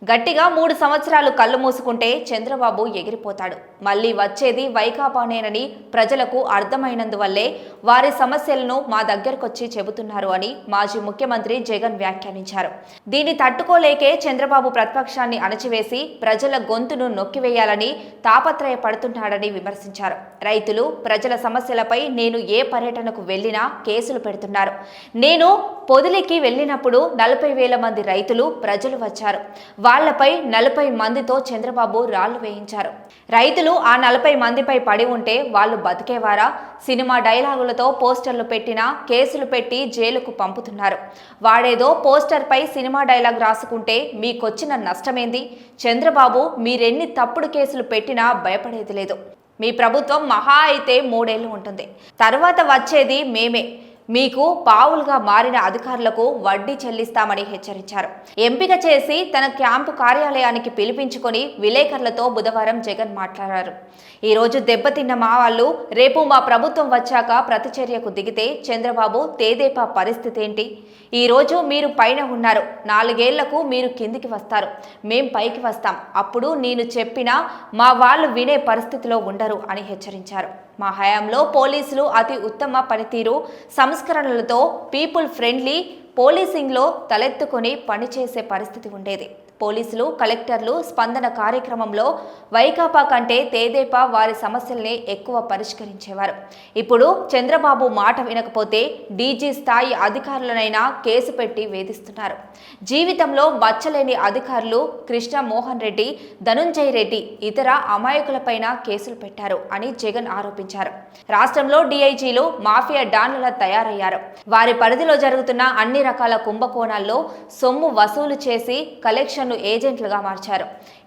గట్టిగా 3 సంవత్సరాలు కళ్ళు మూసుకుంటే చంద్రబాబు ఎగిరిపోతాడు. మళ్లీ వచ్చేది వైకాపానేనని ప్రజలకు అర్థమైనందువల్లే వారి సమస్యలను మా దగ్గరకొచ్చి చెబుతున్నారు అని మాజీ ముఖ్యమంత్రి జగన్ వ్యాఖ్యానించారు. దీన్ని తట్టుకోలేకే చంద్రబాబు ప్రతిపక్షాన్ని అణచివేసి ప్రజల గొంతును నొక్కివేయాలని తాపత్రయపడుతున్నాడని విమర్శించారు. రైతులు, ప్రజల సమస్యలపై నేను ఏ పర్యటనకు వెళ్లినా కేసులు పెడుతున్నారు. నేను పొదిలికి వెళ్లినప్పుడు 40,000 మంది రైతులు, ప్రజలు వచ్చారు. వాళ్లపై 40 మందితో చంద్రబాబు రాళ్లు వేయించారు. రైతులు ఆ 40 మందిపై పడి ఉంటే వాళ్ళు బతికేవారా? సినిమా డైలాగులతో పోస్టర్లు పెట్టినా కేసులు పెట్టి జైలుకు పంపుతున్నారు. వాడేదో పోస్టర్పై సినిమా డైలాగ్ రాసుకుంటే మీకొచ్చిన నష్టమేంది? చంద్రబాబు మీరెన్ని తప్పుడు కేసులు పెట్టినా భయపడేది లేదు. మీ ప్రభుత్వం మహా అయితే 3 ఏళ్లు ఉంటుంది. తర్వాత వచ్చేది మేమే. మీకు పావులుగా మారిన అధికారులకు వడ్డీ చెల్లిస్తామని హెచ్చరించారు. ఎంపిక చేసి తన క్యాంపు కార్యాలయానికి పిలిపించుకొని విలేకరులతో బుధవారం జగన్ మాట్లాడారు. ఈ రోజు దెబ్బతిన్న మా వాళ్ళు రేపు మా ప్రభుత్వం వచ్చాక ప్రతిచర్యకు దిగితే చంద్రబాబు తేదేపా పరిస్థితి ఏంటి? ఈ రోజు మీరు పైన ఉన్నారు, 4 ఏళ్లకు మీరు కిందికి వస్తారు, మేం పైకి వస్తాం. అప్పుడు నేను చెప్పినా మా వాళ్ళు వినే పరిస్థితిలో ఉండరు అని హెచ్చరించారు. మా హయాంలో పోలీసులు అతి ఉత్తమ పనితీరు, సంస్కరణలతో పీపుల్ ఫ్రెండ్లీ పోలీసింగ్లో తలెత్తుకొని పనిచేసే పరిస్థితి ఉండేది. పోలీసులు, కలెక్టర్లు స్పందన కార్యక్రమంలో వైకాపా కంటే తేదేపా వారి సమస్యల్ని ఎక్కువ పరిష్కరించేవారు. ఇప్పుడు చంద్రబాబు మాట వినకపోతే డీజీ స్థాయి అధికారులనైనా కేసు పెట్టి వేధిస్తున్నారు. జీవితంలో మచ్చలేని అధికారులు కృష్ణ మోహన్ రెడ్డి, ధనుంజయ రెడ్డి ఇతర అమాయకులపైన కేసులు పెట్టారు అని జగన్ ఆరోపించారు. రాష్ట్రంలో డీఐజీలు మాఫియా డాన్లలా తయారయ్యారు. వారి పరిధిలో జరుగుతున్న అన్ని రకాల కుంభకోణాల్లో సొమ్ము వసూలు చేసి కలెక్షన్ ఏజెంట్లుగా మార్చారు.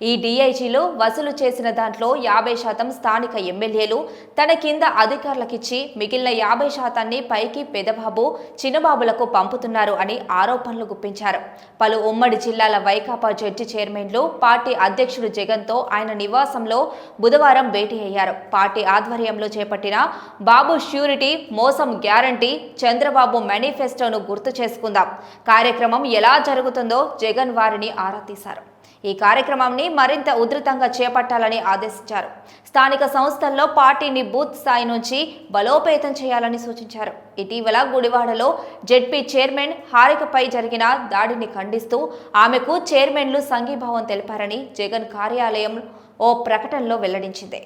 ఈ డీఐజీలు వసూలు చేసిన దాంట్లో 50% స్థానిక ఎమ్మెల్యేలు తన కింద అధికారులకిచ్చి మిగిలిన 50% పైకి పెదబాబు, చిన్నబాబులకు పంపుతున్నారు అని ఆరోపణలు గుప్పించారు. పలు ఉమ్మడి జిల్లాల వైకాపా జడ్జి చైర్మన్లు పార్టీ అధ్యక్షుడు జగన్తో ఆయన నివాసంలో బుధవారం భేటీ అయ్యారు. పార్టీ ఆధ్వర్యంలో చేపట్టిన బాబు ష్యూరిటీ మోసం గ్యారంటీ చంద్రబాబు మేనిఫెస్టోను గుర్తు చేసుకుందాం కార్యక్రమం ఎలా జరుగుతుందో జగన్ వారిని ఆరా తీశారు. ఈ కార్యక్రమాన్ని మరింత ఉధృతంగా చేపట్టాలని ఆదేశించారు. స్థానిక సంస్థల్లో పార్టీని బూత్ స్థాయి నుంచి బలోపేతం చేయాలని సూచించారు. ఇటీవల గుడివాడలో జెడ్పీ చైర్మన్ హారికపై జరిగిన దాడిని ఖండిస్తూ ఆమెకు చైర్మన్లు సంఘీభావం తెలిపారని జగన్ కార్యాలయం ఓ ప్రకటనలో వెల్లడించింది.